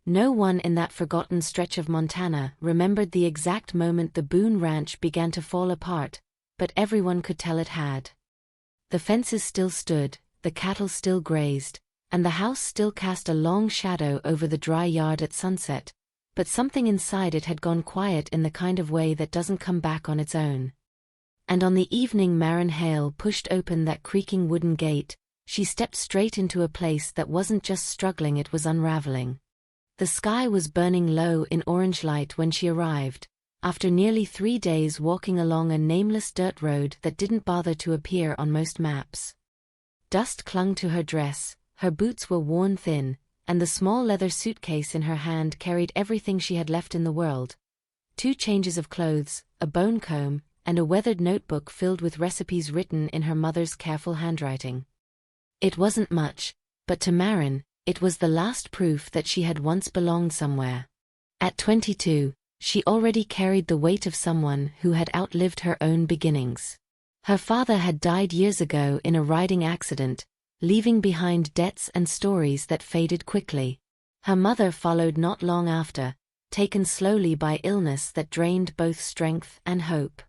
No one in that forgotten stretch of Montana remembered the exact moment the Boon Ranch began to fall apart, but everyone could tell it had. The fences still stood, the cattle still grazed, and the house still cast a long shadow over the dry yard at sunset, but something inside it had gone quiet in the kind of way that doesn't come back on its own. And on the evening Maren Hale pushed open that creaking wooden gate, she stepped straight into a place that wasn't just struggling, it was unraveling. The sky was burning low in orange light when she arrived, after nearly 3 days walking along a nameless dirt road that didn't bother to appear on most maps. Dust clung to her dress, her boots were worn thin, and the small leather suitcase in her hand carried everything she had left in the world. 2 changes of clothes, a bone comb, and a weathered notebook filled with recipes written in her mother's careful handwriting. It wasn't much, but to Maren, it was the last proof that she had once belonged somewhere. At 22, she already carried the weight of someone who had outlived her own beginnings. Her father had died years ago in a riding accident, leaving behind debts and stories that faded quickly. Her mother followed not long after, taken slowly by illness that drained both strength and hope.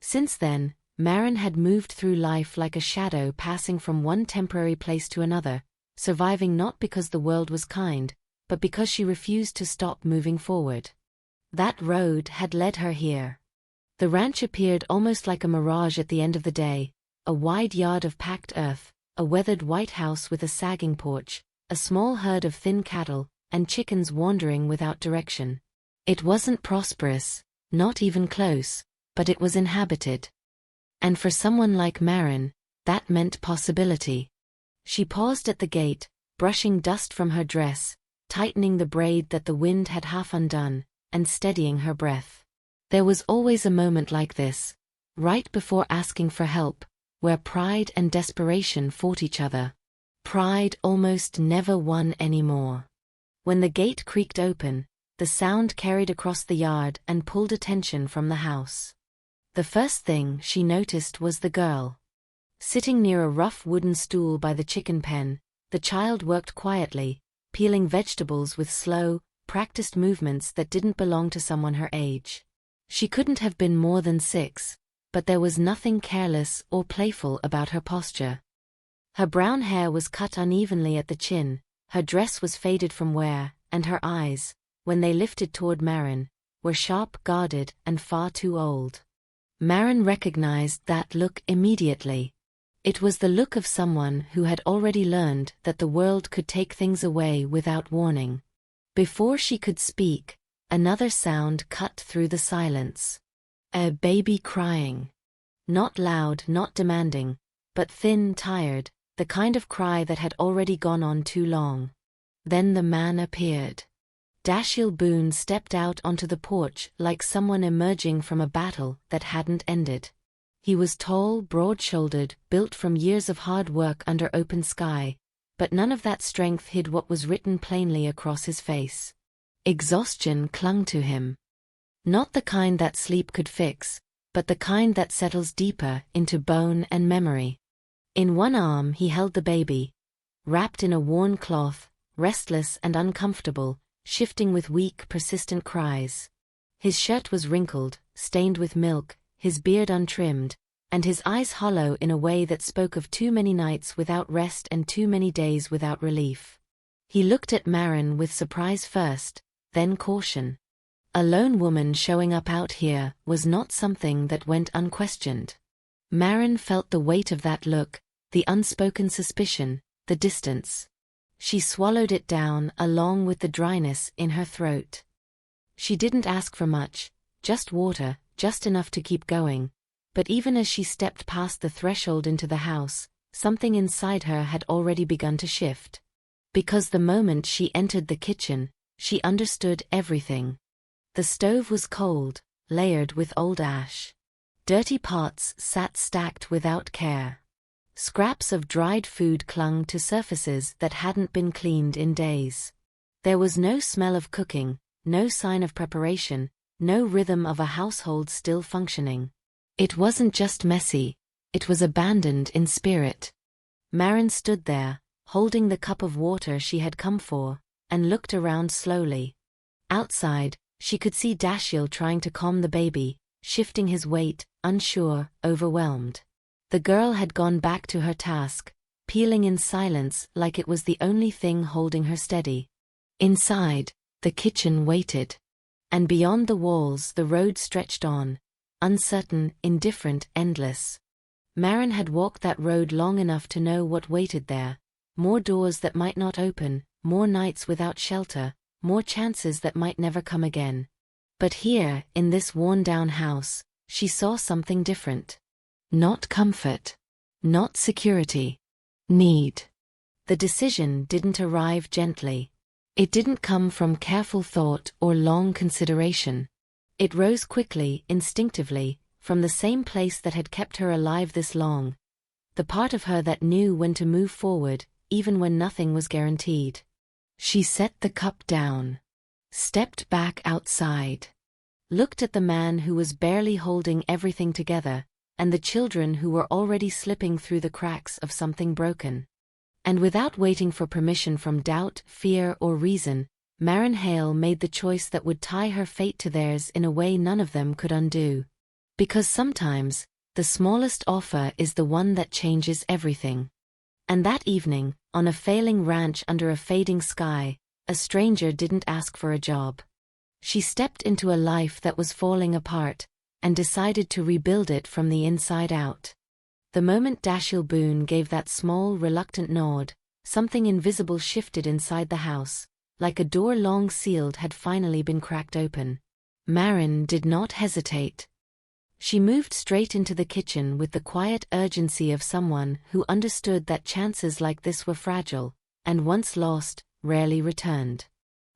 Since then, Maren had moved through life like a shadow, passing from one temporary place to another, surviving not because the world was kind, but because she refused to stop moving forward. That road had led her here. The ranch appeared almost like a mirage at the end of the day, a wide yard of packed earth, a weathered white house with a sagging porch, a small herd of thin cattle, and chickens wandering without direction. It wasn't prosperous, not even close, but it was inhabited. And for someone like Maren, that meant possibility. She paused at the gate, brushing dust from her dress, tightening the braid that the wind had half undone, and steadying her breath. There was always a moment like this, right before asking for help, where pride and desperation fought each other. Pride almost never won anymore. When the gate creaked open, the sound carried across the yard and pulled attention from the house. The first thing she noticed was the girl. Sitting near a rough wooden stool by the chicken pen, the child worked quietly, peeling vegetables with slow, practiced movements that didn't belong to someone her age. She couldn't have been more than 6, but there was nothing careless or playful about her posture. Her brown hair was cut unevenly at the chin, her dress was faded from wear, and her eyes, when they lifted toward Maren, were sharp, guarded, and far too old. Maren recognized that look immediately. It was the look of someone who had already learned that the world could take things away without warning. Before she could speak, another sound cut through the silence. A baby crying. Not loud, not demanding, but thin, tired, the kind of cry that had already gone on too long. Then the man appeared. Dashiell Boone stepped out onto the porch like someone emerging from a battle that hadn't ended. He was tall, broad-shouldered, built from years of hard work under open sky, but none of that strength hid what was written plainly across his face. Exhaustion clung to him. Not the kind that sleep could fix, but the kind that settles deeper into bone and memory. In one arm he held the baby, wrapped in a worn cloth, restless and uncomfortable, shifting with weak, persistent cries. His shirt was wrinkled, stained with milk, his beard untrimmed, and his eyes hollow in a way that spoke of too many nights without rest and too many days without relief. He looked at Maren with surprise first, then caution. A lone woman showing up out here was not something that went unquestioned. Maren felt the weight of that look, the unspoken suspicion, the distance. She swallowed it down along with the dryness in her throat. She didn't ask for much, just water, just enough to keep going, but even as she stepped past the threshold into the house, something inside her had already begun to shift. Because the moment she entered the kitchen, she understood everything. The stove was cold, layered with old ash. Dirty pots sat stacked without care. Scraps of dried food clung to surfaces that hadn't been cleaned in days. There was no smell of cooking, no sign of preparation, no rhythm of a household still functioning. It wasn't just messy, it was abandoned in spirit. Maren stood there, holding the cup of water she had come for, and looked around slowly. Outside, she could see Dashiell trying to calm the baby, shifting his weight, unsure, overwhelmed. The girl had gone back to her task, peeling in silence like it was the only thing holding her steady. Inside, the kitchen waited. And beyond the walls the road stretched on, uncertain, indifferent, endless. Maren had walked that road long enough to know what waited there. More doors that might not open, more nights without shelter, more chances that might never come again. But here, in this worn-down house, she saw something different. Not comfort. Not security. Need. The decision didn't arrive gently. It didn't come from careful thought or long consideration. It rose quickly, instinctively, from the same place that had kept her alive this long. The part of her that knew when to move forward, even when nothing was guaranteed. She set the cup down. Stepped back outside. Looked at the man who was barely holding everything together, and the children who were already slipping through the cracks of something broken. And without waiting for permission from doubt, fear, or reason, Maren Hale made the choice that would tie her fate to theirs in a way none of them could undo. Because sometimes, the smallest offer is the one that changes everything. And that evening, on a failing ranch under a fading sky, a stranger didn't ask for a job. She stepped into a life that was falling apart, and decided to rebuild it from the inside out. The moment Dashiell Boone gave that small, reluctant nod, something invisible shifted inside the house, like a door long sealed had finally been cracked open. Maren did not hesitate. She moved straight into the kitchen with the quiet urgency of someone who understood that chances like this were fragile, and once lost, rarely returned.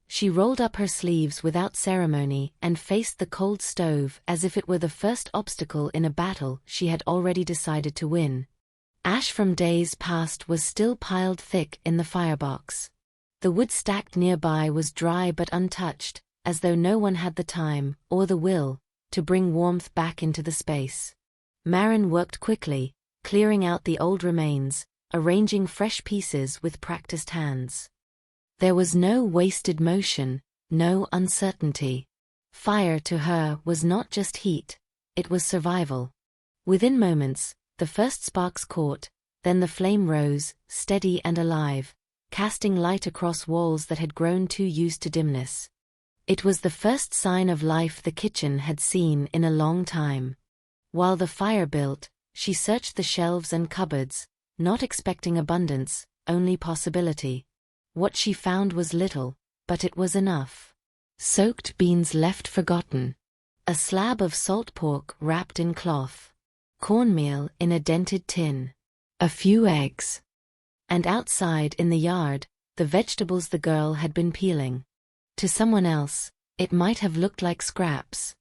She rolled up her sleeves without ceremony and faced the cold stove as if it were the first obstacle in a battle she had already decided to win. Ash from days past was still piled thick in the firebox. The wood stacked nearby was dry but untouched, as though no one had the time, or the will, to bring warmth back into the space. Maren worked quickly, clearing out the old remains, arranging fresh pieces with practiced hands. There was no wasted motion, no uncertainty. Fire to her was not just heat, it was survival. Within moments, the first sparks caught, then the flame rose, steady and alive, casting light across walls that had grown too used to dimness. It was the first sign of life the kitchen had seen in a long time. While the fire built, she searched the shelves and cupboards, not expecting abundance, only possibility. What she found was little, but it was enough. Soaked beans left forgotten. A slab of salt pork wrapped in cloth. Cornmeal in a dented tin. A few eggs. And outside in the yard, the vegetables the girl had been peeling. To someone else, it might have looked like scraps.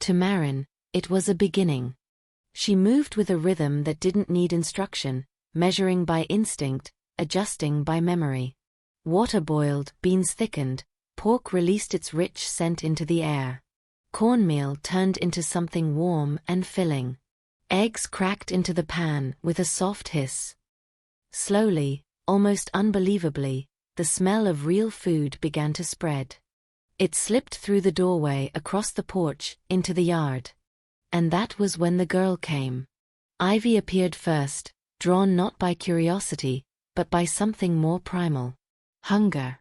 To Maren, it was a beginning. She moved with a rhythm that didn't need instruction, measuring by instinct, adjusting by memory. Water boiled, beans thickened, pork released its rich scent into the air. Cornmeal turned into something warm and filling. Eggs cracked into the pan with a soft hiss. Slowly, almost unbelievably, the smell of real food began to spread. It slipped through the doorway across the porch, into the yard. And that was when the girl came. Ivy appeared first, drawn not by curiosity, but by something more primal. Hunger.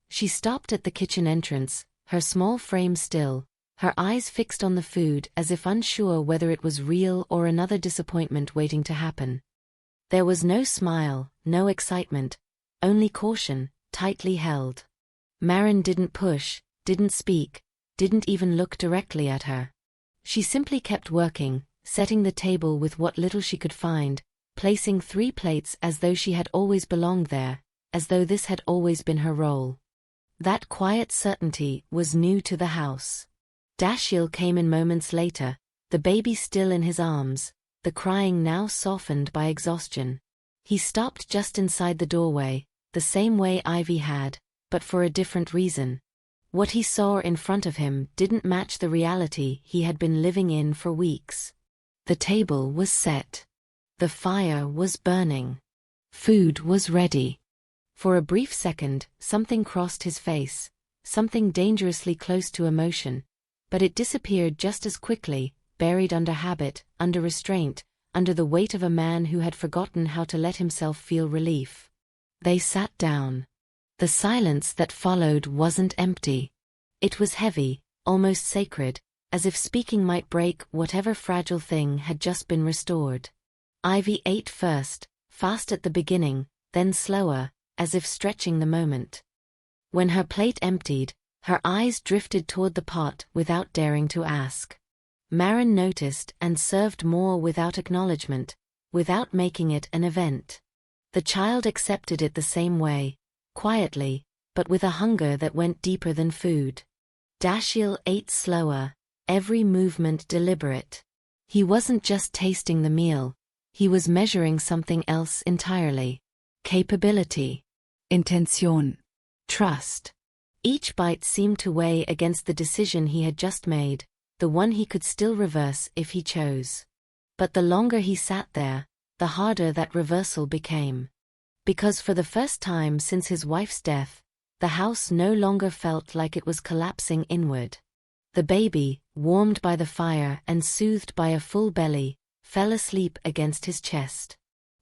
She stopped at the kitchen entrance, her small frame still, her eyes fixed on the food as if unsure whether it was real or another disappointment waiting to happen. There was no smile, no excitement, only caution, tightly held. Maren didn't push, didn't speak, didn't even look directly at her. She simply kept working, setting the table with what little she could find, placing 3 plates as though she had always belonged there, as though this had always been her role. That quiet certainty was new to the house. Dashiell came in moments later, the baby still in his arms, the crying now softened by exhaustion. He stopped just inside the doorway, the same way Ivy had, but for a different reason. What he saw in front of him didn't match the reality he had been living in for weeks. The table was set. The fire was burning. Food was ready. For a brief second, something crossed his face, something dangerously close to emotion, but it disappeared just as quickly, buried under habit, under restraint, under the weight of a man who had forgotten how to let himself feel relief. They sat down. The silence that followed wasn't empty. It was heavy, almost sacred, as if speaking might break whatever fragile thing had just been restored. Ivy ate first, fast at the beginning, then slower, as if stretching the moment. When her plate emptied, her eyes drifted toward the pot without daring to ask. Maren noticed and served more without acknowledgement, without making it an event. The child accepted it the same way, quietly, but with a hunger that went deeper than food. Dashiell ate slower, every movement deliberate. He wasn't just tasting the meal, he was measuring something else entirely. Capability. Intention. Trust. Each bite seemed to weigh against the decision he had just made, the one he could still reverse if he chose. But the longer he sat there, the harder that reversal became. Because for the first time since his wife's death, the house no longer felt like it was collapsing inward. The baby, warmed by the fire and soothed by a full belly, fell asleep against his chest.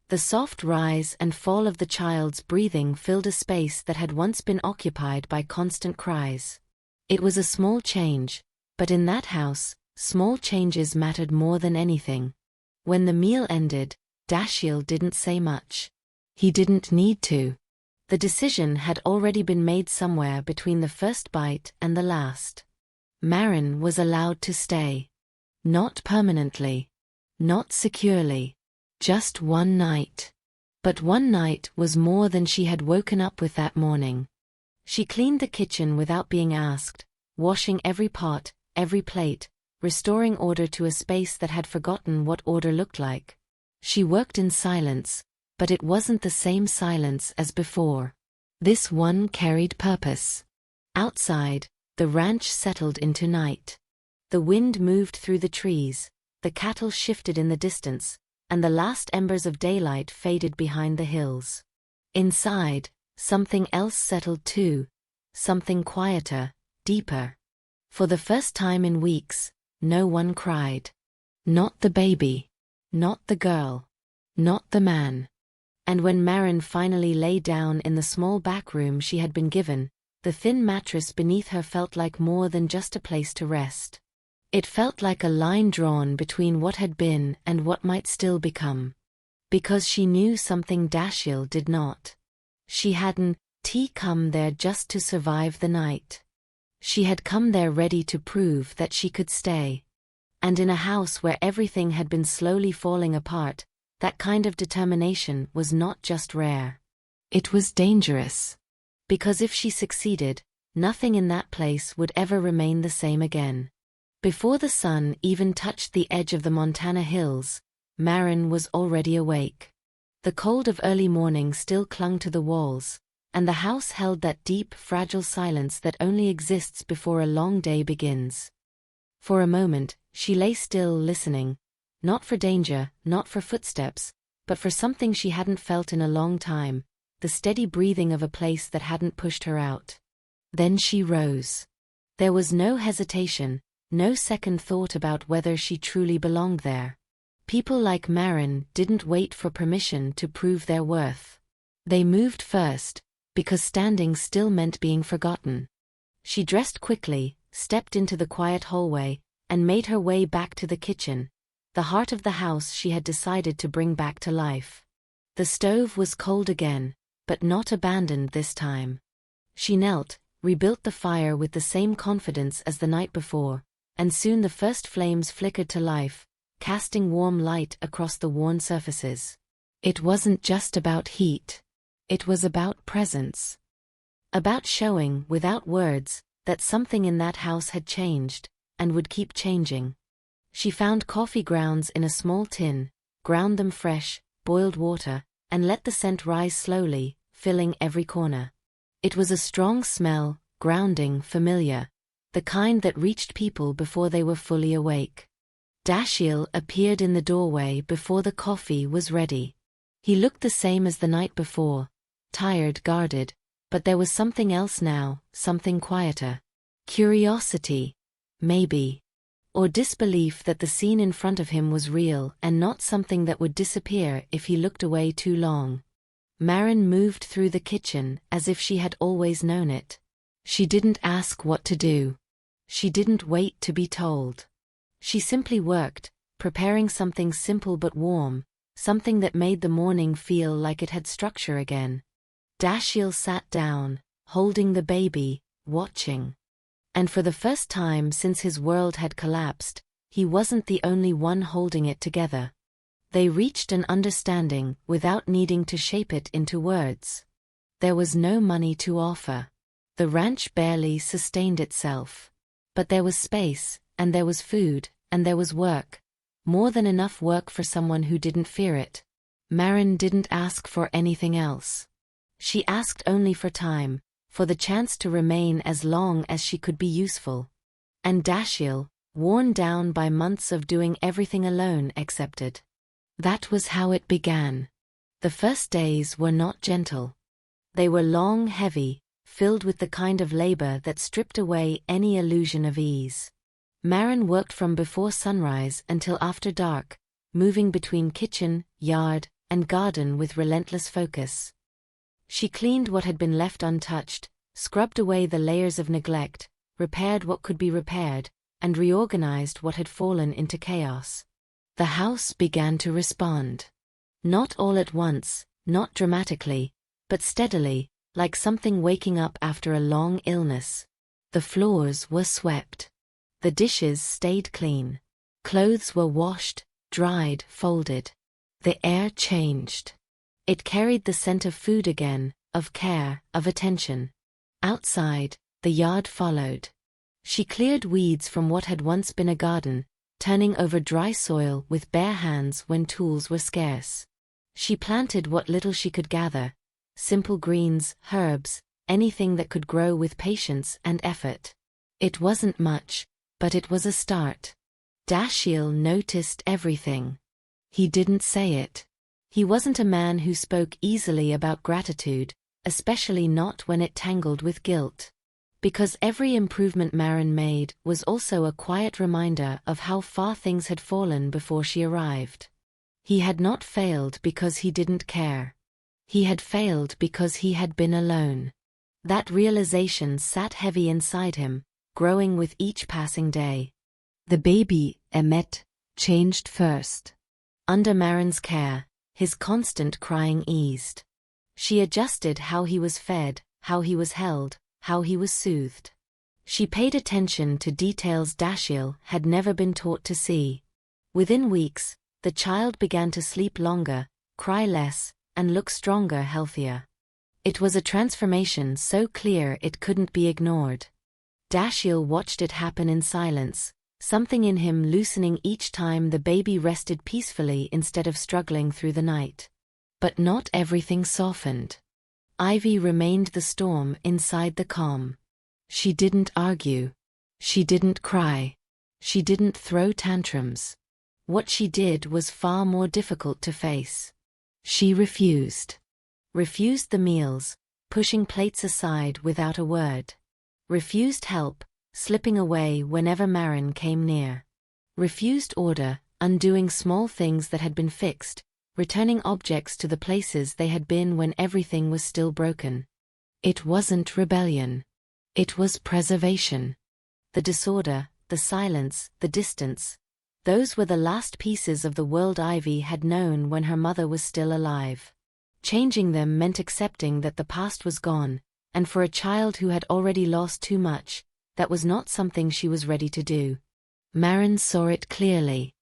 The soft rise and fall of the child's breathing filled a space that had once been occupied by constant cries. It was a small change, but in that house, small changes mattered more than anything. When the meal ended, Dashiell didn't say much. He didn't need to. The decision had already been made somewhere between the first bite and the last. Maren was allowed to stay. Not permanently. Not securely. Just one night. But one night was more than she had woken up with that morning. She cleaned the kitchen without being asked, washing every pot, every plate, restoring order to a space that had forgotten what order looked like. She worked in silence, but it wasn't the same silence as before. This one carried purpose. Outside, the ranch settled into night. The wind moved through the trees, the cattle shifted in the distance, and the last embers of daylight faded behind the hills. Inside, something else settled too, something quieter, deeper. For the first time in weeks, no one cried. Not the baby. Not the girl. Not the man. And when Maren finally lay down in the small back room she had been given, the thin mattress beneath her felt like more than just a place to rest. It felt like a line drawn between what had been and what might still become. Because she knew something Dashiell did not. She hadn't come there just to survive the night. She had come there ready to prove that she could stay. And in a house where everything had been slowly falling apart, that kind of determination was not just rare. It was dangerous. Because if she succeeded, nothing in that place would ever remain the same again. Before the sun even touched the edge of the Montana hills, Maren was already awake. The cold of early morning still clung to the walls, and the house held that deep, fragile silence that only exists before a long day begins. For a moment, she lay still listening, not for danger, not for footsteps, but for something she hadn't felt in a long time, the steady breathing of a place that hadn't pushed her out. Then she rose. There was no hesitation, no second thought about whether she truly belonged there. People like Maren didn't wait for permission to prove their worth. They moved first, because standing still meant being forgotten. She dressed quickly, stepped into the quiet hallway, and made her way back to the kitchen, the heart of the house she had decided to bring back to life. The stove was cold again, but not abandoned this time. She knelt, rebuilt the fire with the same confidence as the night before, and soon the first flames flickered to life, casting warm light across the worn surfaces. It wasn't just about heat. It was about presence. About showing, without words, that something in that house had changed, and would keep changing. She found coffee grounds in a small tin, ground them fresh, boiled water, and let the scent rise slowly, filling every corner. It was a strong smell, grounding, familiar, the kind that reached people before they were fully awake. Dashiell appeared in the doorway before the coffee was ready. He looked the same as the night before, tired, guarded, but there was something else now, something quieter. Curiosity, maybe. Or disbelief that the scene in front of him was real and not something that would disappear if he looked away too long. Maren moved through the kitchen as if she had always known it. She didn't ask what to do. She didn't wait to be told. She simply worked, preparing something simple but warm, something that made the morning feel like it had structure again. Dashiell sat down, holding the baby, watching. And for the first time since his world had collapsed, he wasn't the only one holding it together. They reached an understanding without needing to shape it into words. There was no money to offer. The ranch barely sustained itself. But there was space, and there was food, and there was work. More than enough work for someone who didn't fear it. Maren didn't ask for anything else. She asked only for time, for the chance to remain as long as she could be useful. And Dashiell, worn down by months of doing everything alone, accepted. That was how it began. The first days were not gentle. They were long, heavy, filled with the kind of labor that stripped away any illusion of ease. Maren worked from before sunrise until after dark, moving between kitchen, yard, and garden with relentless focus. She cleaned what had been left untouched, scrubbed away the layers of neglect, repaired what could be repaired, and reorganized what had fallen into chaos. The house began to respond. Not all at once, not dramatically, but steadily, like something waking up after a long illness. The floors were swept. The dishes stayed clean. Clothes were washed, dried, folded. The air changed. It carried the scent of food again, of care, of attention. Outside, the yard followed. She cleared weeds from what had once been a garden, turning over dry soil with bare hands when tools were scarce. She planted what little she could gather, simple greens, herbs, anything that could grow with patience and effort. It wasn't much, but it was a start. Dashiell noticed everything. He didn't say it. He wasn't a man who spoke easily about gratitude, especially not when it tangled with guilt. Because every improvement Maren made was also a quiet reminder of how far things had fallen before she arrived. He had not failed because he didn't care. He had failed because he had been alone. That realization sat heavy inside him, growing with each passing day. The baby, Emmett, changed first. Under Maren's care, his constant crying eased. She adjusted how he was fed, how he was held, how he was soothed. She paid attention to details Dashiell had never been taught to see. Within weeks, the child began to sleep longer, cry less, and look stronger, healthier. It was a transformation so clear it couldn't be ignored. Dashiell watched it happen in silence, something in him loosening each time the baby rested peacefully instead of struggling through the night. But not everything softened. Ivy remained the storm inside the calm. She didn't argue. She didn't cry. She didn't throw tantrums. What she did was far more difficult to face. She refused. Refused the meals, pushing plates aside without a word. Refused help, slipping away whenever Maren came near. Refused order, undoing small things that had been fixed, returning objects to the places they had been when everything was still broken. It wasn't rebellion. It was preservation. The disorder, the silence, the distance, those were the last pieces of the world Ivy had known when her mother was still alive. Changing them meant accepting that the past was gone, and for a child who had already lost too much, that was not something she was ready to do. Maren saw it clearly.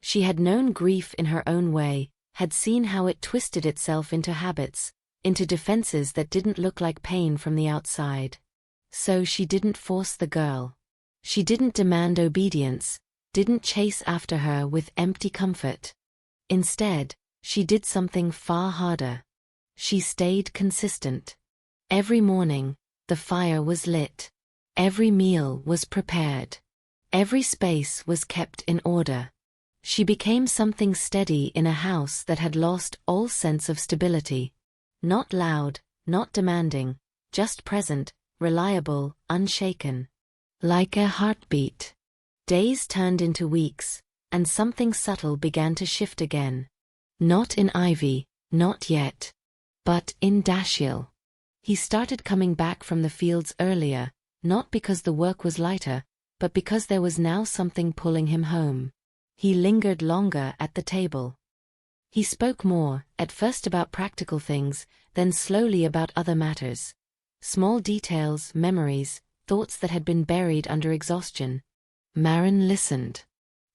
She had known grief in her own way, had seen how it twisted itself into habits, into defenses that didn't look like pain from the outside. So she didn't force the girl. She didn't demand obedience, didn't chase after her with empty comfort. Instead, she did something far harder. She stayed consistent. Every morning, the fire was lit. Every meal was prepared. Every space was kept in order. She became something steady in a house that had lost all sense of stability. Not loud, not demanding, just present, reliable, unshaken. Like a heartbeat. Days turned into weeks, and something subtle began to shift again. Not in Ivy, not yet. But in Dashiell. He started coming back from the fields earlier, not because the work was lighter, but because there was now something pulling him home. He lingered longer at the table. He spoke more, at first about practical things, then slowly about other matters. Small details, memories, thoughts that had been buried under exhaustion. Maren listened.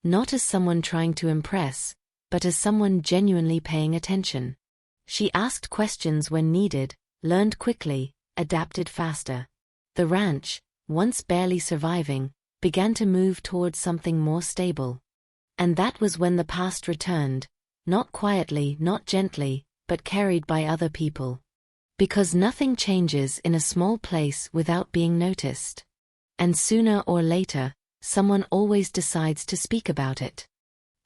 Not as someone trying to impress, but as someone genuinely paying attention. She asked questions when needed, learned quickly, adapted faster. The ranch, once barely surviving, began to move towards something more stable. And that was when the past returned, not quietly, not gently, but carried by other people. Because nothing changes in a small place without being noticed. And sooner or later, someone always decides to speak about it.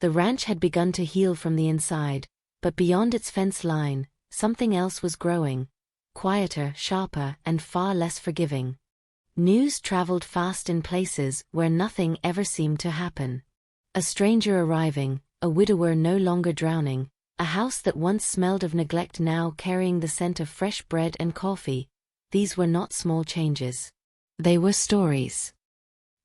The ranch had begun to heal from the inside, but beyond its fence line, something else was growing, quieter, sharper, and far less forgiving. News traveled fast in places where nothing ever seemed to happen. A stranger arriving, a widower no longer drowning, a house that once smelled of neglect now carrying the scent of fresh bread and coffee. These were not small changes. They were stories.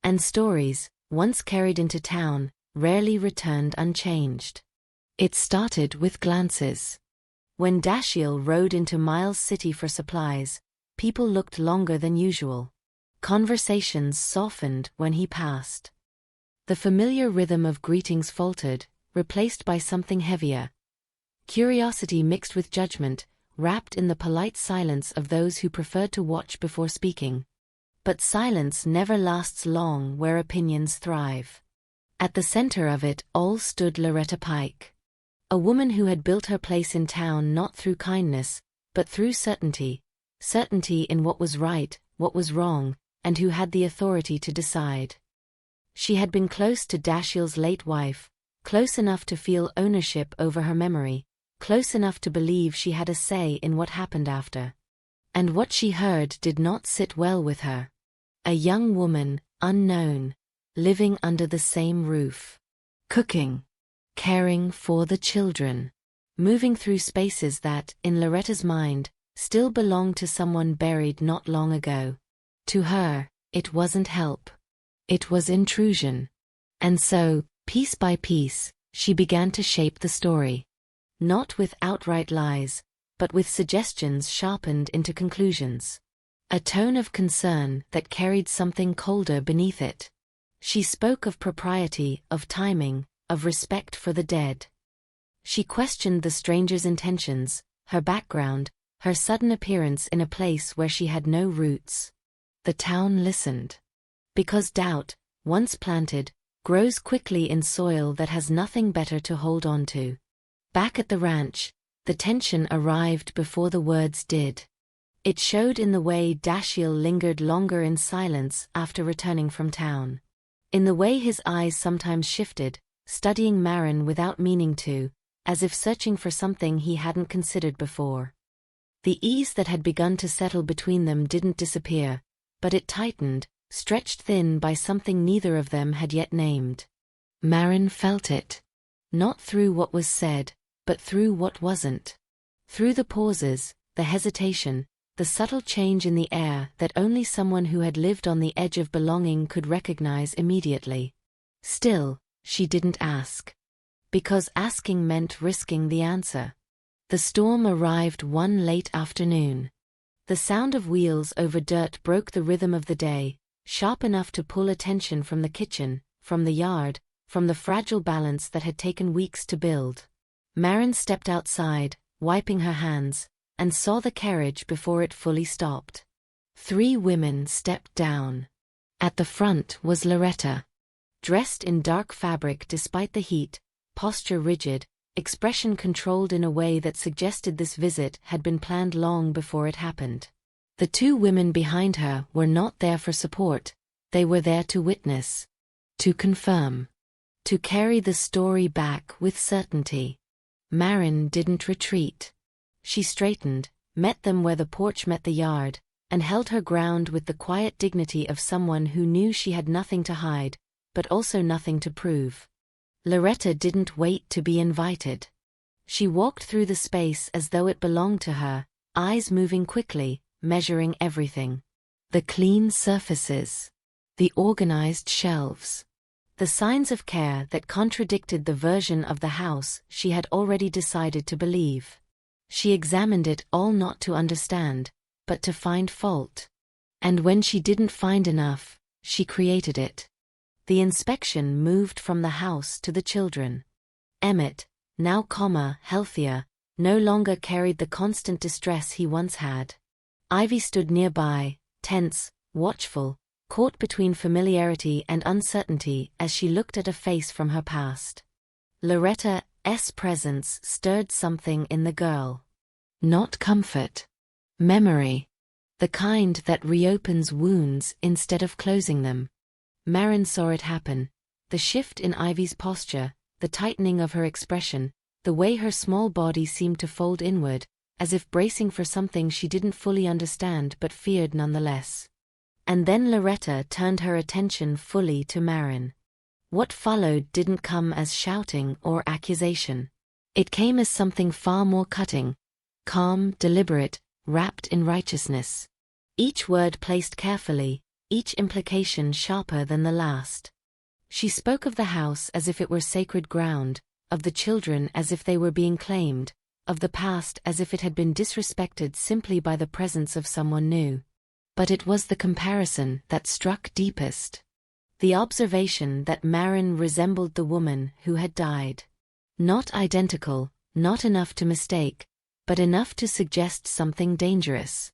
And stories, once carried into town, rarely returned unchanged. It started with glances. When Dashiell rode into Miles City for supplies, people looked longer than usual. Conversations softened when he passed. The familiar rhythm of greetings faltered, replaced by something heavier. Curiosity mixed with judgment, wrapped in the polite silence of those who preferred to watch before speaking. But silence never lasts long where opinions thrive. At the center of it all stood Loretta Pike. A woman who had built her place in town not through kindness, but through certainty. Certainty in what was right, what was wrong, and who had the authority to decide. She had been close to Dashiell's late wife, close enough to feel ownership over her memory, close enough to believe she had a say in what happened after. And what she heard did not sit well with her. A young woman, unknown, living under the same roof. Cooking. Caring for the children. Moving through spaces that, in Loretta's mind, still belonged to someone buried not long ago. To her, it wasn't help. It was intrusion. And so, piece by piece, she began to shape the story. Not with outright lies, but with suggestions sharpened into conclusions. A tone of concern that carried something colder beneath it. She spoke of propriety, of timing, of respect for the dead. She questioned the stranger's intentions, her background, her sudden appearance in a place where she had no roots. The town listened. Because doubt, once planted, grows quickly in soil that has nothing better to hold on to. Back at the ranch, the tension arrived before the words did. It showed in the way Dashiell lingered longer in silence after returning from town. In the way his eyes sometimes shifted, studying Maren without meaning to, as if searching for something he hadn't considered before. The ease that had begun to settle between them didn't disappear, but it tightened, stretched thin by something neither of them had yet named. Maren felt it. Not through what was said, but through what wasn't. Through the pauses, the hesitation, the subtle change in the air that only someone who had lived on the edge of belonging could recognize immediately. Still, she didn't ask. Because asking meant risking the answer. The storm arrived one late afternoon. The sound of wheels over dirt broke the rhythm of the day, sharp enough to pull attention from the kitchen, from the yard, from the fragile balance that had taken weeks to build. Maren stepped outside, wiping her hands, and saw the carriage before it fully stopped. 3 women stepped down. At the front was Loretta. Dressed in dark fabric despite the heat, posture rigid, expression controlled in a way that suggested this visit had been planned long before it happened. The 2 women behind her were not there for support, they were there to witness. To confirm. To carry the story back with certainty. Maren didn't retreat. She straightened, met them where the porch met the yard, and held her ground with the quiet dignity of someone who knew she had nothing to hide, but also nothing to prove. Loretta didn't wait to be invited. She walked through the space as though it belonged to her, eyes moving quickly, measuring everything. The clean surfaces. The organized shelves. The signs of care that contradicted the version of the house she had already decided to believe. She examined it all not to understand, but to find fault. And when she didn't find enough, she created it. The inspection moved from the house to the children. Emmett, now healthier, no longer carried the constant distress he once had. Ivy stood nearby, tense, watchful, caught between familiarity and uncertainty as she looked at a face from her past. Loretta's presence stirred something in the girl. Not comfort. Memory. The kind that reopens wounds instead of closing them. Marin saw it happen. The shift in Ivy's posture, the tightening of her expression, the way her small body seemed to fold inward, as if bracing for something she didn't fully understand but feared nonetheless. And then Loretta turned her attention fully to Marin. What followed didn't come as shouting or accusation. It came as something far more cutting, calm, deliberate, wrapped in righteousness. Each word placed carefully, each implication sharper than the last. She spoke of the house as if it were sacred ground, of the children as if they were being claimed, of the past as if it had been disrespected simply by the presence of someone new. But it was the comparison that struck deepest. The observation that Marin resembled the woman who had died. Not identical, not enough to mistake, but enough to suggest something dangerous.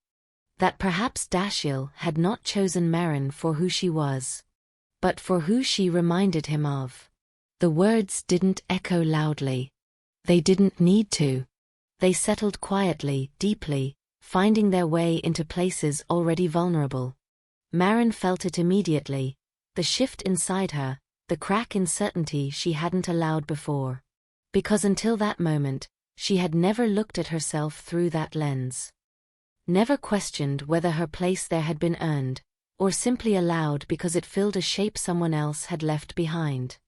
That perhaps Dashiell had not chosen Marin for who she was, but for who she reminded him of. The words didn't echo loudly. They didn't need to. They settled quietly, deeply, finding their way into places already vulnerable. Marin felt it immediately, the shift inside her, the crack in certainty she hadn't allowed before. Because until that moment, she had never looked at herself through that lens. Never questioned whether her place there had been earned, or simply allowed because it filled a shape someone else had left behind.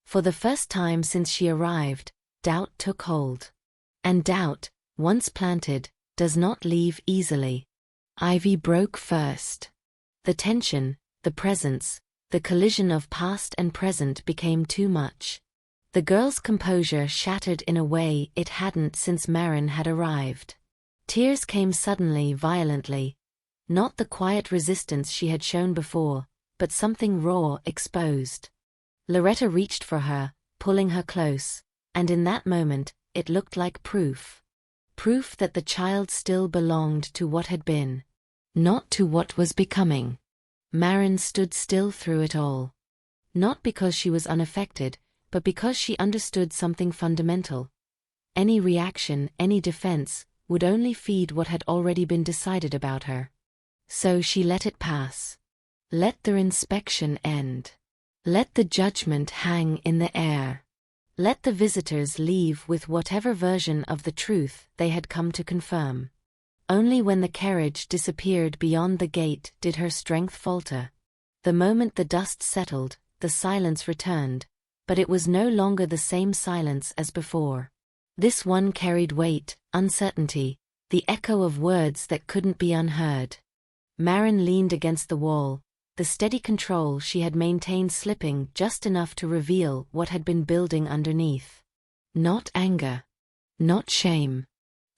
For the first time since she arrived, doubt took hold. And doubt, once planted, does not leave easily. Ivy broke first. The tension, the presence, the collision of past and present became too much. The girl's composure shattered in a way it hadn't since Marin had arrived. Tears came suddenly, violently. Not the quiet resistance she had shown before, but something raw, exposed. Loretta reached for her, pulling her close, and in that moment, it looked like proof. Proof that the child still belonged to what had been, not to what was becoming. Marin stood still through it all. Not because she was unaffected, but because she understood something fundamental. Any reaction, any defense, would only feed what had already been decided about her. So she let it pass. Let the inspection end. Let the judgment hang in the air. Let the visitors leave with whatever version of the truth they had come to confirm. Only when the carriage disappeared beyond the gate did her strength falter. The moment the dust settled, the silence returned, but it was no longer the same silence as before. This one carried weight, uncertainty, the echo of words that couldn't be unheard. Marin leaned against the wall, the steady control she had maintained slipping just enough to reveal what had been building underneath. Not anger. Not shame.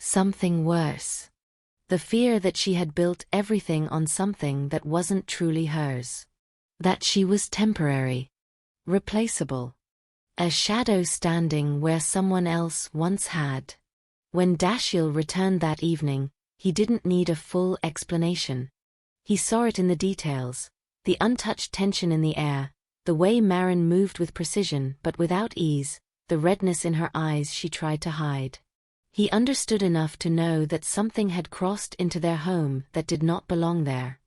Something worse. The fear that she had built everything on something that wasn't truly hers. That she was temporary. Replaceable. A shadow standing where someone else once had. When Dashiell returned that evening, he didn't need a full explanation. He saw it in the details. The untouched tension in the air, the way Marin moved with precision but without ease, the redness in her eyes she tried to hide. He understood enough to know that something had crossed into their home that did not belong there.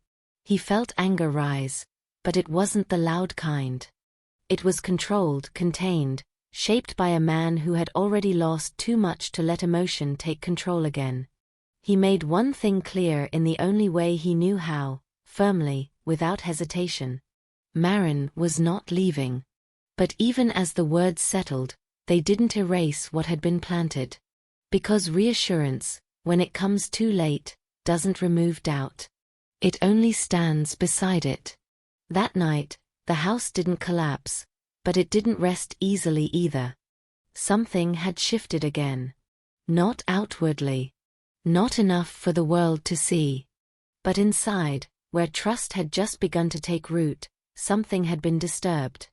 He felt anger rise, but it wasn't the loud kind. It was controlled, contained, shaped by a man who had already lost too much to let emotion take control again. He made one thing clear in the only way he knew how, firmly, without hesitation. Marin was not leaving. But even as the words settled, they didn't erase what had been planted. Because reassurance, when it comes too late, doesn't remove doubt. It only stands beside it. That night, the house didn't collapse, but it didn't rest easily either. Something had shifted again. Not outwardly. Not enough for the world to see. But inside, where trust had just begun to take root, something had been disturbed.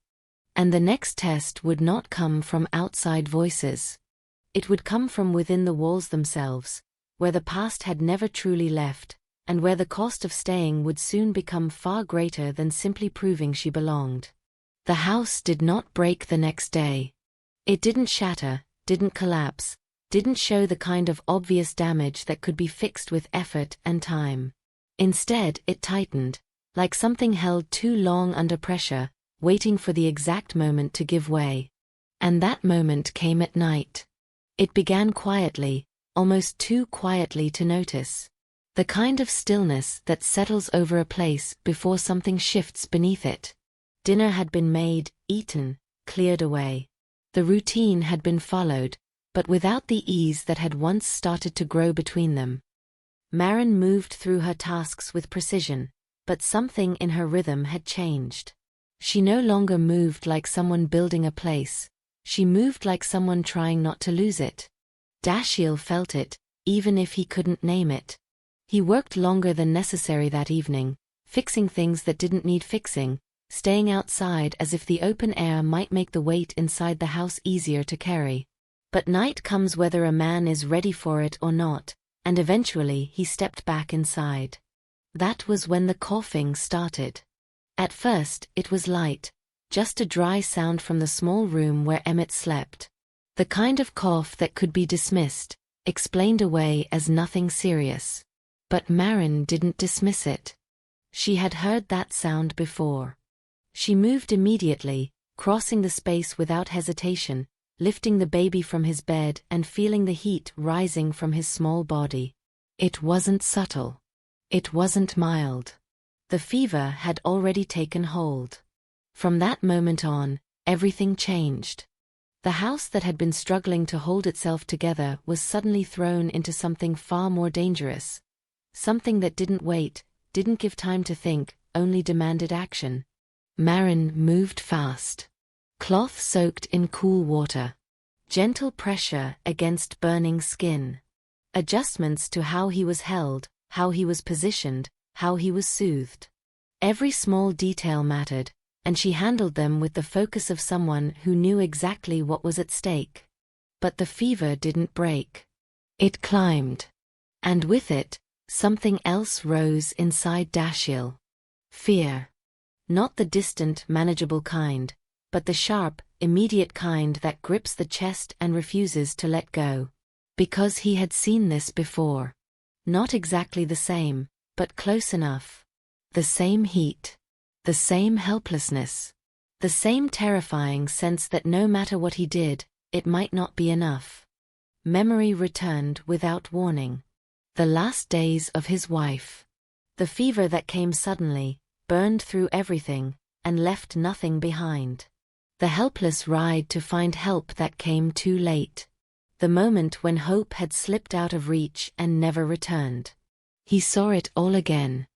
And the next test would not come from outside voices. It would come from within the walls themselves, where the past had never truly left, and where the cost of staying would soon become far greater than simply proving she belonged. The house did not break the next day. It didn't shatter, didn't collapse, didn't show the kind of obvious damage that could be fixed with effort and time. Instead, it tightened, like something held too long under pressure, waiting for the exact moment to give way. And that moment came at night. It began quietly, almost too quietly to notice. The kind of stillness that settles over a place before something shifts beneath it. Dinner had been made, eaten, cleared away. The routine had been followed, but without the ease that had once started to grow between them. Marin moved through her tasks with precision, but something in her rhythm had changed. She no longer moved like someone building a place, she moved like someone trying not to lose it. Dashiell felt it, even if he couldn't name it. He worked longer than necessary that evening, fixing things that didn't need fixing, staying outside as if the open air might make the weight inside the house easier to carry. But night comes whether a man is ready for it or not, and eventually he stepped back inside. That was when the coughing started. At first, it was light, just a dry sound from the small room where Emmett slept. The kind of cough that could be dismissed, explained away as nothing serious. But Marin didn't dismiss it. She had heard that sound before. She moved immediately, crossing the space without hesitation, lifting the baby from his bed and feeling the heat rising from his small body. It wasn't subtle. It wasn't mild. The fever had already taken hold. From that moment on, everything changed. The house that had been struggling to hold itself together was suddenly thrown into something far more dangerous. Something that didn't wait, didn't give time to think, only demanded action. Marin moved fast. Cloth soaked in cool water. Gentle pressure against burning skin. Adjustments to how he was held, how he was positioned, how he was soothed. Every small detail mattered, and she handled them with the focus of someone who knew exactly what was at stake. But the fever didn't break. It climbed. And with it, something else rose inside Dashiell. Fear. Not the distant, manageable kind, but the sharp, immediate kind that grips the chest and refuses to let go. Because he had seen this before. Not exactly the same, but close enough. The same heat. The same helplessness. The same terrifying sense that no matter what he did, it might not be enough. Memory returned without warning. The last days of his wife. The fever that came suddenly, burned through everything, and left nothing behind. The helpless ride to find help that came too late. The moment when hope had slipped out of reach and never returned. He saw it all again.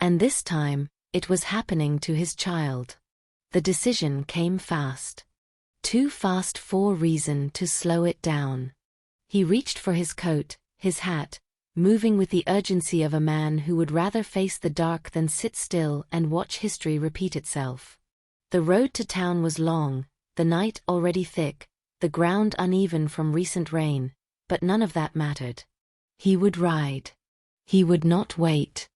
And this time, it was happening to his child. The decision came fast. Too fast for reason to slow it down. He reached for his coat, his hat, moving with the urgency of a man who would rather face the dark than sit still and watch history repeat itself. The road to town was long, the night already thick, the ground uneven from recent rain, but none of that mattered. He would ride. He would not wait.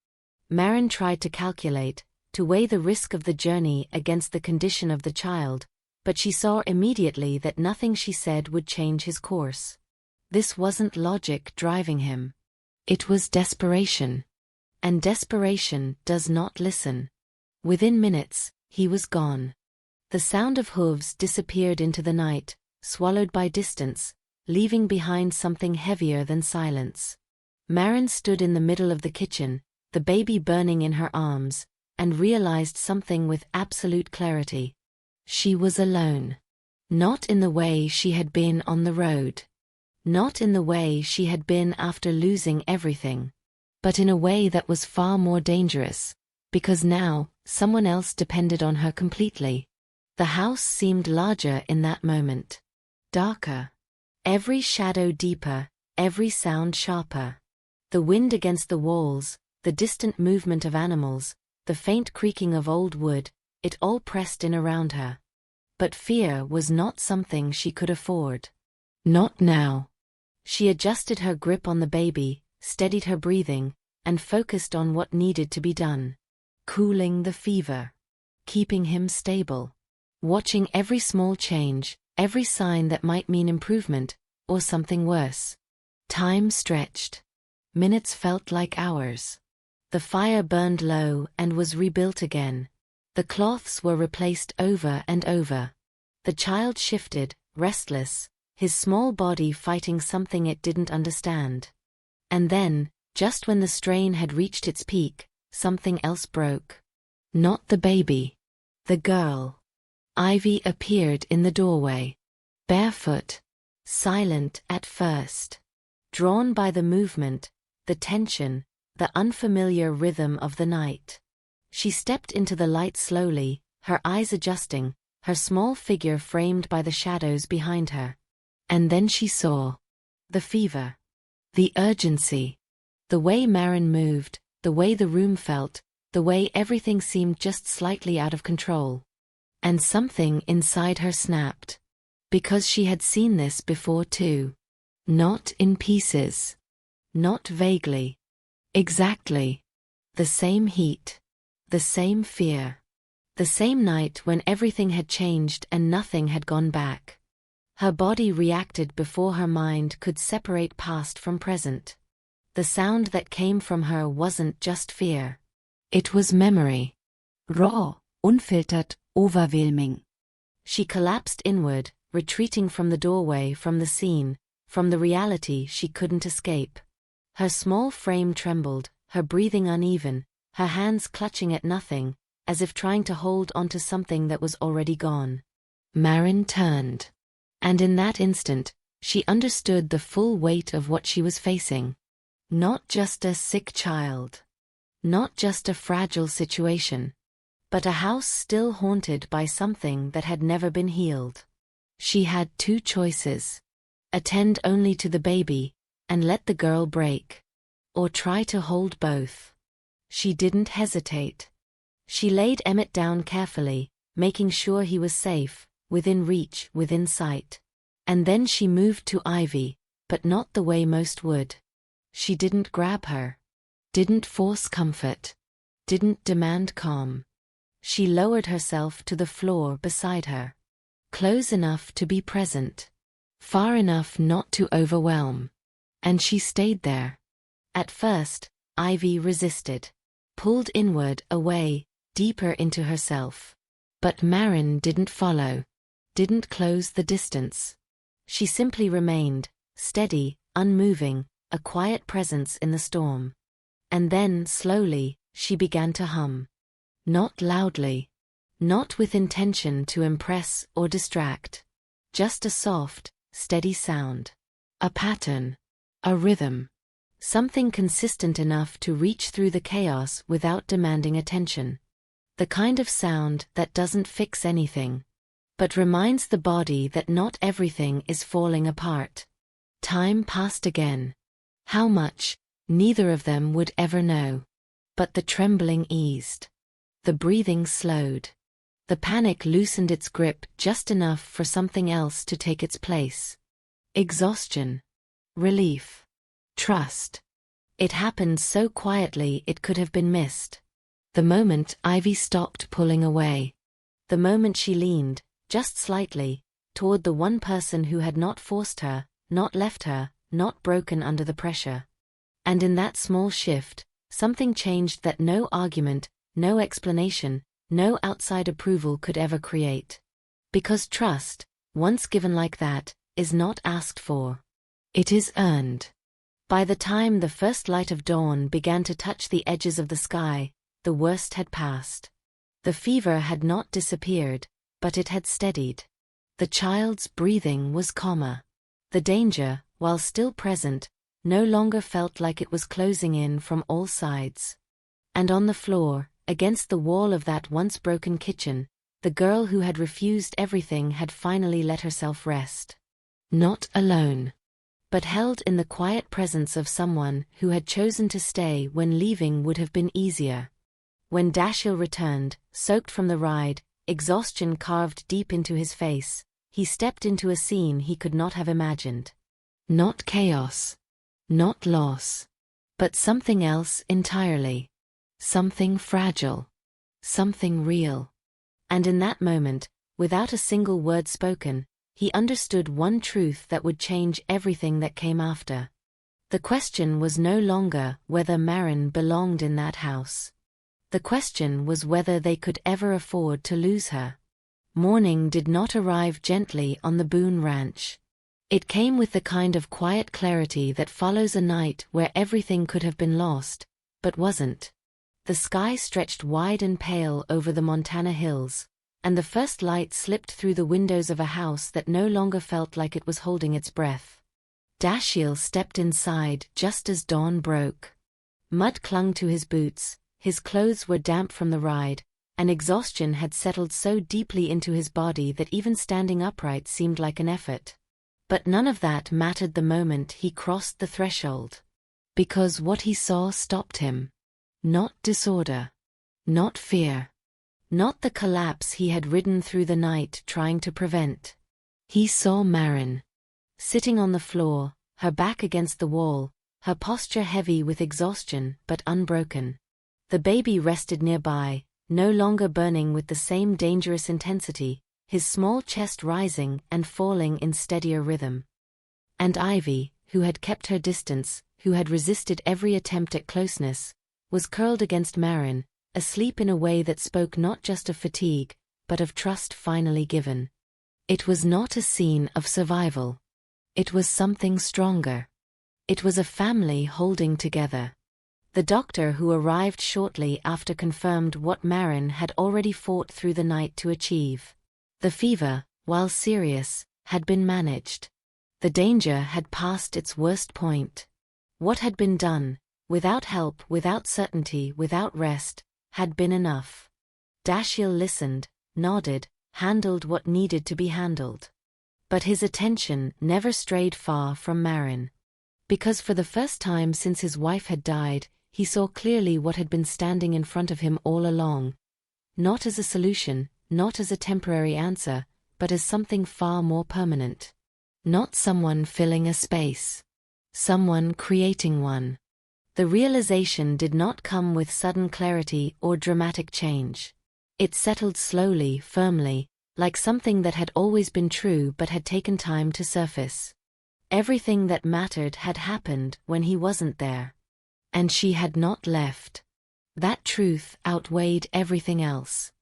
Marin tried to calculate, to weigh the risk of the journey against the condition of the child, but she saw immediately that nothing she said would change his course. This wasn't logic driving him. It was desperation. And desperation does not listen. Within minutes, he was gone. The sound of hooves disappeared into the night, swallowed by distance, leaving behind something heavier than silence. Marin stood in the middle of the kitchen, the baby burning in her arms, and realized something with absolute clarity. She was alone. Not in the way she had been on the road. Not in the way she had been after losing everything. But in a way that was far more dangerous, because now, someone else depended on her completely. The house seemed larger in that moment. Darker. Every shadow deeper, every sound sharper. The wind against the walls, the distant movement of animals, the faint creaking of old wood, it all pressed in around her. But fear was not something she could afford. Not now. She adjusted her grip on the baby, steadied her breathing, and focused on what needed to be done. Cooling the fever. Keeping him stable. Watching every small change, every sign that might mean improvement, or something worse. Time stretched. Minutes felt like hours. The fire burned low and was rebuilt again. The cloths were replaced over and over. The child shifted, restless, his small body fighting something it didn't understand. And then, just when the strain had reached its peak, something else broke. Not the baby. The girl. Ivy appeared in the doorway. Barefoot. Silent at first. Drawn by the movement, the tension, the unfamiliar rhythm of the night. She stepped into the light slowly, her eyes adjusting, her small figure framed by the shadows behind her. And then she saw the fever. The urgency. The way Marin moved, the way the room felt, the way everything seemed just slightly out of control. And something inside her snapped. Because she had seen this before too. Not in pieces. Not vaguely. Exactly. The same heat. The same fear. The same night when everything had changed and nothing had gone back. Her body reacted before her mind could separate past from present. The sound that came from her wasn't just fear. It was memory. Raw, unfiltered, overwhelming. She collapsed inward, retreating from the doorway, from the scene, from the reality she couldn't escape. Her small frame trembled, her breathing uneven, her hands clutching at nothing, as if trying to hold onto something that was already gone. Marin turned. And in that instant, she understood the full weight of what she was facing. Not just a sick child. Not just a fragile situation. But a house still haunted by something that had never been healed. She had two choices. Attend only to the baby, and let the girl break. Or try to hold both. She didn't hesitate. She laid Emmett down carefully, making sure he was safe, within reach, within sight. And then she moved to Ivy, but not the way most would. She didn't grab her. Didn't force comfort. Didn't demand calm. She lowered herself to the floor beside her. Close enough to be present. Far enough not to overwhelm. And she stayed there. At first, Ivy resisted. Pulled inward, away, deeper into herself. But Marin didn't follow. Didn't close the distance. She simply remained, steady, unmoving, a quiet presence in the storm. And then, slowly, she began to hum. Not loudly. Not with intention to impress or distract. Just a soft, steady sound. A pattern. A rhythm. Something consistent enough to reach through the chaos without demanding attention. The kind of sound that doesn't fix anything, but reminds the body that not everything is falling apart. Time passed again. How much, neither of them would ever know. But the trembling eased. The breathing slowed. The panic loosened its grip just enough for something else to take its place. Exhaustion. Relief. Trust. It happened so quietly it could have been missed. The moment Ivy stopped pulling away. The moment she leaned, just slightly, toward the one person who had not forced her, not left her, not broken under the pressure. And in that small shift, something changed that no argument, no explanation, no outside approval could ever create. Because trust, once given like that, is not asked for. It is earned. By the time the first light of dawn began to touch the edges of the sky, the worst had passed. The fever had not disappeared, but it had steadied. The child's breathing was calmer. The danger, while still present, no longer felt like it was closing in from all sides. And on the floor, against the wall of that once broken kitchen, the girl who had refused everything had finally let herself rest. Not alone, but held in the quiet presence of someone who had chosen to stay when leaving would have been easier. When Dashiell returned, soaked from the ride, exhaustion carved deep into his face, he stepped into a scene he could not have imagined. Not chaos. Not loss. But something else entirely. Something fragile. Something real. And in that moment, without a single word spoken, he understood one truth that would change everything that came after. The question was no longer whether Maren belonged in that house. The question was whether they could ever afford to lose her. Morning did not arrive gently on the Boon Ranch. It came with the kind of quiet clarity that follows a night where everything could have been lost, but wasn't. The sky stretched wide and pale over the Montana hills, and the first light slipped through the windows of a house that no longer felt like it was holding its breath. Dashiell stepped inside just as dawn broke. Mud clung to his boots, his clothes were damp from the ride, and exhaustion had settled so deeply into his body that even standing upright seemed like an effort. But none of that mattered the moment he crossed the threshold. Because what he saw stopped him. Not disorder. Not fear. Not the collapse he had ridden through the night trying to prevent. He saw Maren. Sitting on the floor, her back against the wall, her posture heavy with exhaustion but unbroken. The baby rested nearby, no longer burning with the same dangerous intensity, his small chest rising and falling in steadier rhythm. And Ivy, who had kept her distance, who had resisted every attempt at closeness, was curled against Maren, asleep in a way that spoke not just of fatigue, but of trust finally given. It was not a scene of survival. It was something stronger. It was a family holding together. The doctor who arrived shortly after confirmed what Maren had already fought through the night to achieve. The fever, while serious, had been managed. The danger had passed its worst point. What had been done, without help, without certainty, without rest, had been enough. Dashiell listened, nodded, handled what needed to be handled. But his attention never strayed far from Maren. Because for the first time since his wife had died, he saw clearly what had been standing in front of him all along. Not as a solution, not as a temporary answer, but as something far more permanent. Not someone filling a space. Someone creating one. The realization did not come with sudden clarity or dramatic change. It settled slowly, firmly, like something that had always been true but had taken time to surface. Everything that mattered had happened when he wasn't there. And she had not left. That truth outweighed everything else.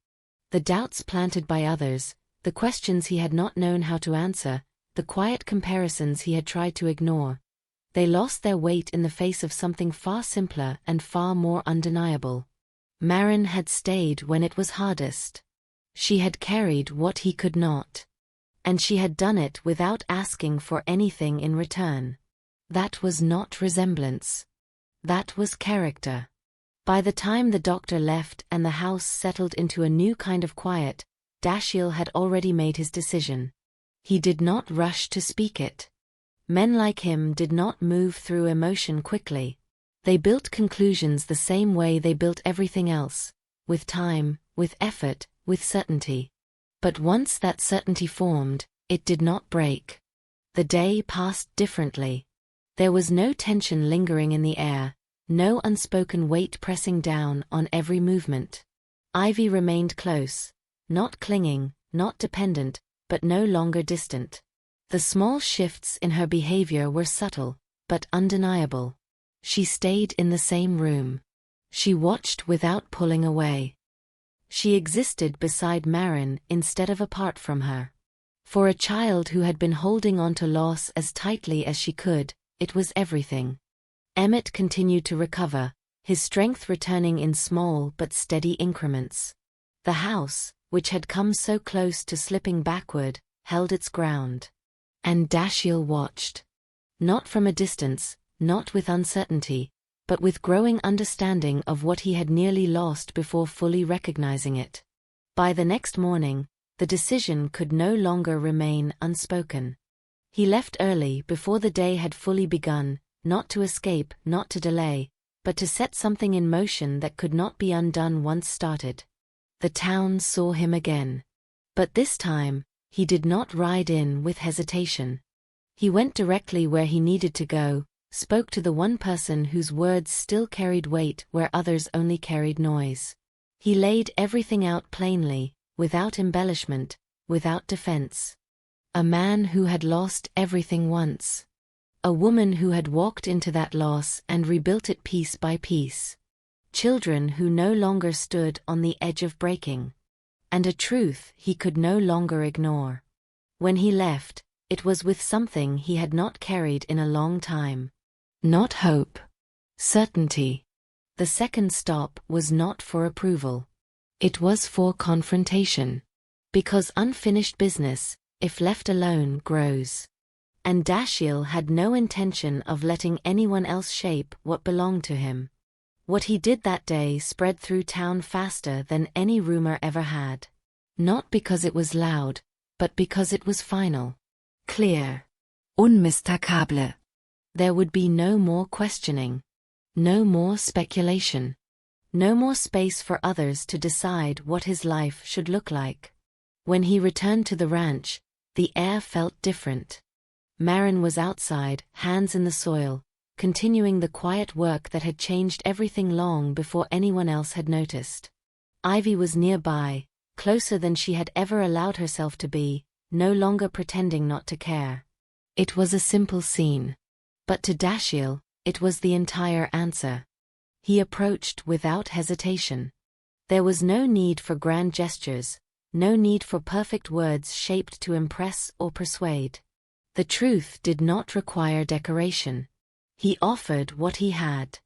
The doubts planted by others, the questions he had not known how to answer, the quiet comparisons he had tried to ignore, they lost their weight in the face of something far simpler and far more undeniable. Maren had stayed when it was hardest. She had carried what he could not. And she had done it without asking for anything in return. That was not resemblance. That was character. By the time the doctor left and the house settled into a new kind of quiet, Dashiell had already made his decision. He did not rush to speak it. Men like him did not move through emotion quickly. They built conclusions the same way they built everything else, with time, with effort, with certainty. But once that certainty formed, it did not break. The day passed differently. There was no tension lingering in the air, no unspoken weight pressing down on every movement. Ivy remained close, not clinging, not dependent, but no longer distant. The small shifts in her behavior were subtle, but undeniable. She stayed in the same room. She watched without pulling away. She existed beside Maren instead of apart from her. For a child who had been holding on to loss as tightly as she could, it was everything. Emmett continued to recover, his strength returning in small but steady increments. The house, which had come so close to slipping backward, held its ground. And Dashiell watched. Not from a distance, not with uncertainty, but with growing understanding of what he had nearly lost before fully recognizing it. By the next morning, the decision could no longer remain unspoken. He left early before the day had fully begun, not to escape, not to delay, but to set something in motion that could not be undone once started. The town saw him again. But this time, he did not ride in with hesitation. He went directly where he needed to go, spoke to the one person whose words still carried weight where others only carried noise. He laid everything out plainly, without embellishment, without defense. A man who had lost everything once. A woman who had walked into that loss and rebuilt it piece by piece. Children who no longer stood on the edge of breaking. And a truth he could no longer ignore. When he left, it was with something he had not carried in a long time. Not hope. Certainty. The second stop was not for approval. It was for confrontation. Because unfinished business, if left alone, grows. And Dashiell had no intention of letting anyone else shape what belonged to him. What he did that day spread through town faster than any rumor ever had. Not because it was loud, but because it was final. Clear. Unmistakable. There would be no more questioning. No more speculation. No more space for others to decide what his life should look like. When he returned to the ranch, the air felt different. Marin was outside, hands in the soil, continuing the quiet work that had changed everything long before anyone else had noticed. Ivy was nearby, closer than she had ever allowed herself to be, no longer pretending not to care. It was a simple scene. But to Dashiell, it was the entire answer. He approached without hesitation. There was no need for grand gestures, no need for perfect words shaped to impress or persuade. The truth did not require decoration. He offered what he had.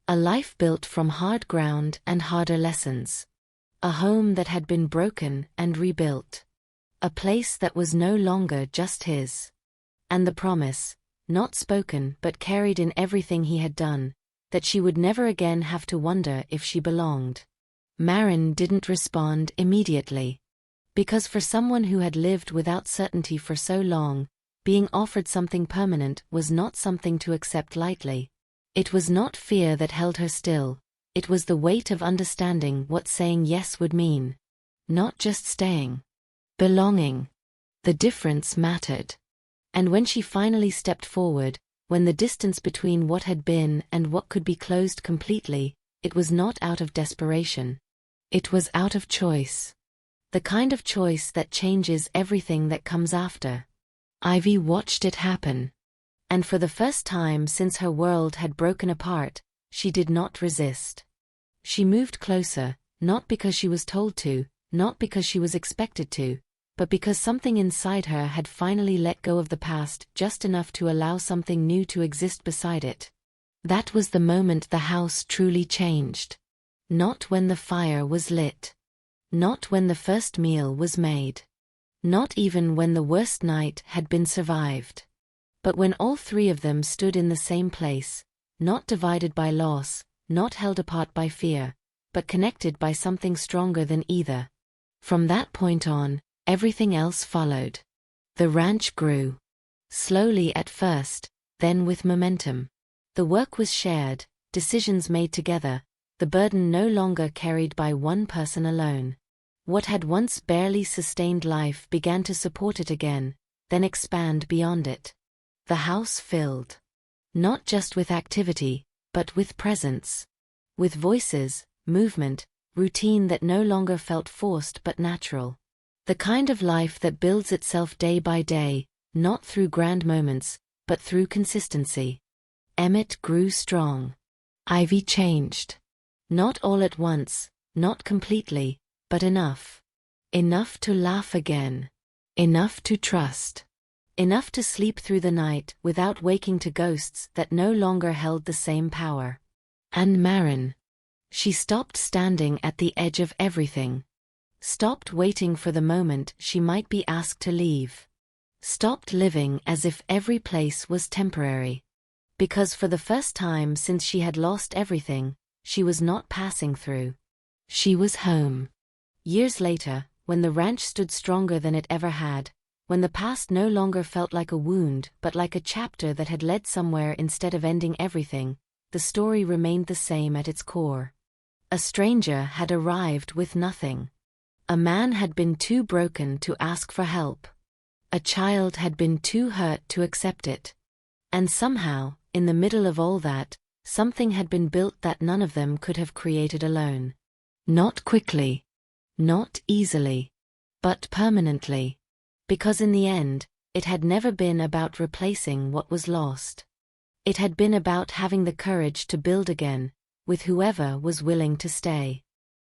A life built from hard ground and harder lessons. A home that had been broken and rebuilt. A place that was no longer just his. And the promise, not spoken but carried in everything he had done, that she would never again have to wonder if she belonged. Marin didn't respond immediately. Because for someone who had lived without certainty for so long, being offered something permanent was not something to accept lightly. It was not fear that held her still, it was the weight of understanding what saying yes would mean. Not just staying. Belonging. The difference mattered. And when she finally stepped forward, when the distance between what had been and what could be closed completely, it was not out of desperation. It was out of choice. The kind of choice that changes everything that comes after. Ivy watched it happen. And for the first time since her world had broken apart, she did not resist. She moved closer, not because she was told to, not because she was expected to, but because something inside her had finally let go of the past just enough to allow something new to exist beside it. That was the moment the house truly changed. Not when the fire was lit. Not when the first meal was made. Not even when the worst night had been survived. But when all three of them stood in the same place, not divided by loss, not held apart by fear, but connected by something stronger than either. From that point on, everything else followed. The ranch grew. Slowly at first, then with momentum. The work was shared, decisions made together, the burden no longer carried by one person alone. What had once barely sustained life began to support it again, then expand beyond it. The house filled. Not just with activity, but with presence. With voices, movement, routine that no longer felt forced but natural. The kind of life that builds itself day by day, not through grand moments, but through consistency. Emmett grew strong. Ivy changed. Not all at once, not completely, but enough. Enough to laugh again. Enough to trust. Enough to sleep through the night without waking to ghosts that no longer held the same power. And Marin. She stopped standing at the edge of everything. Stopped waiting for the moment she might be asked to leave. Stopped living as if every place was temporary. Because for the first time since she had lost everything, she was not passing through. She was home. Years later, when the ranch stood stronger than it ever had, when the past no longer felt like a wound but like a chapter that had led somewhere instead of ending everything, the story remained the same at its core. A stranger had arrived with nothing. A man had been too broken to ask for help. A child had been too hurt to accept it. And somehow, in the middle of all that, something had been built that none of them could have created alone. Not quickly. Not easily. But permanently. Because in the end, it had never been about replacing what was lost. It had been about having the courage to build again, with whoever was willing to stay.